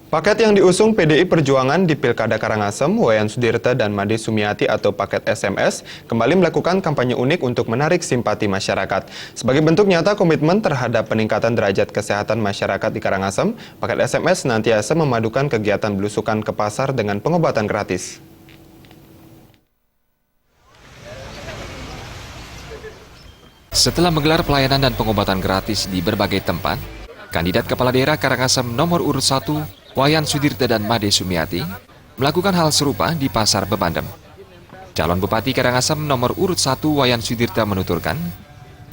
Paket yang diusung PDI Perjuangan di Pilkada Karangasem, Wayan Sudirta dan Made Sumiati atau paket SMS, kembali melakukan kampanye unik untuk menarik simpati masyarakat. Sebagai bentuk nyata komitmen terhadap peningkatan derajat kesehatan masyarakat di Karangasem, paket SMS senantiasa memadukan kegiatan belusukan ke pasar dengan pengobatan gratis. Setelah menggelar pelayanan dan pengobatan gratis di berbagai tempat, kandidat kepala daerah Karangasem nomor urut 1, Wayan Sudirta dan Made Sumiati, melakukan hal serupa di Pasar Bebandem. Calon Bupati Karangasem nomor urut 1, Wayan Sudirta menuturkan,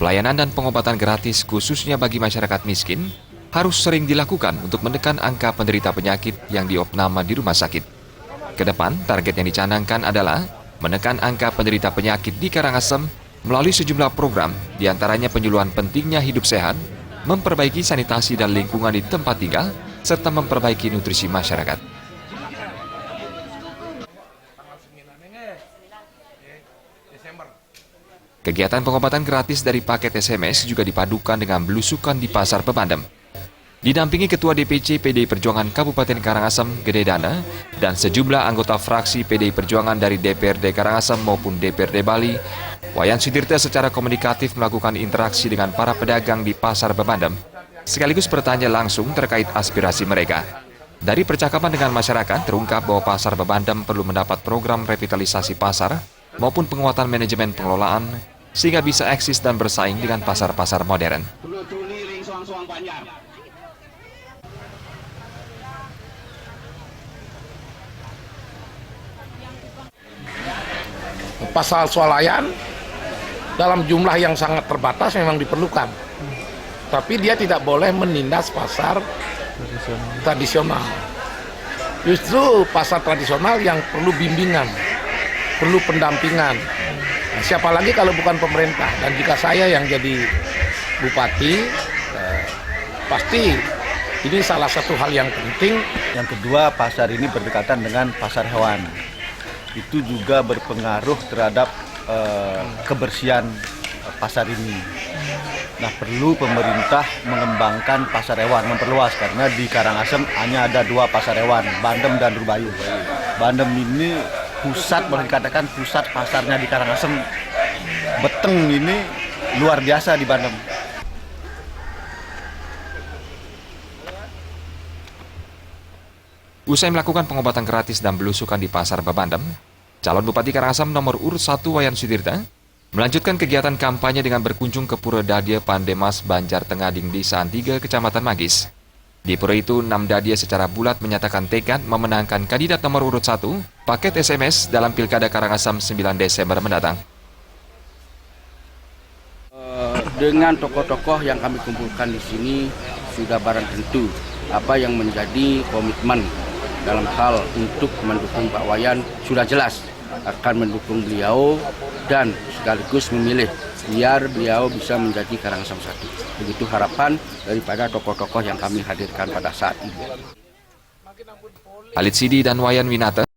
pelayanan dan pengobatan gratis khususnya bagi masyarakat miskin harus sering dilakukan untuk menekan angka penderita penyakit yang diopname di rumah sakit. Kedepan, target yang dicanangkan adalah menekan angka penderita penyakit di Karangasem melalui sejumlah program, diantaranya penyuluhan pentingnya hidup sehat, memperbaiki sanitasi dan lingkungan di tempat tinggal, serta memperbaiki nutrisi masyarakat. Kegiatan pengobatan gratis dari paket SMS juga dipadukan dengan belusukan di Pasar Bebandem. Didampingi Ketua DPC PDI Perjuangan Kabupaten Karangasem, Gede Dana, dan sejumlah anggota fraksi PDI Perjuangan dari DPRD Karangasem maupun DPRD Bali, Wayan Sudirta secara komunikatif melakukan interaksi dengan para pedagang di Pasar Bebandem, sekaligus bertanya langsung terkait aspirasi mereka. Dari percakapan dengan masyarakat, terungkap bahwa Pasar Bebandem perlu mendapat program revitalisasi pasar maupun penguatan manajemen pengelolaan, sehingga bisa eksis dan bersaing dengan pasar-pasar modern. Pasar swalayan dalam jumlah yang sangat terbatas memang diperlukan, tapi dia tidak boleh menindas pasar tradisional. Justru pasar tradisional yang perlu bimbingan, perlu pendampingan. Nah, siapa lagi kalau bukan pemerintah? Dan jika saya yang jadi bupati, pasti ini salah satu hal yang penting. Yang kedua, pasar ini berdekatan dengan pasar hewan. Itu juga berpengaruh terhadap kebersihan pasar ini. Nah, perlu pemerintah mengembangkan pasar hewan, memperluas, karena di Karangasem hanya ada 2 pasar hewan, Bandem dan Rubayu. Bandem ini pusat, boleh dikatakan pusat pasarnya di Karangasem. Beteng ini luar biasa di Bandem. Usai melakukan pengobatan gratis dan belusukan di Pasar Bebandem, calon Bupati Karangasem nomor urut 1 Wayan Sudirta melanjutkan kegiatan kampanye dengan berkunjung ke Pura Dadia Pandemas Banjar Tengading Desa Antiga, Kecamatan Magis. Di pura itu, 6 dadia secara bulat menyatakan tekad memenangkan kandidat nomor urut 1 paket SMS dalam Pilkada Karangasem 9 Desember mendatang. Dengan tokoh-tokoh yang kami kumpulkan di sini, sudah barang tentu apa yang menjadi komitmen dalam hal untuk mendukung Pak Wayan sudah jelas akan mendukung beliau dan sekaligus memilih biar beliau bisa menjadi Karangasem 1. Begitu harapan daripada tokoh-tokoh yang kami hadirkan pada saat ini. Alit Sidi dan Wayan Winata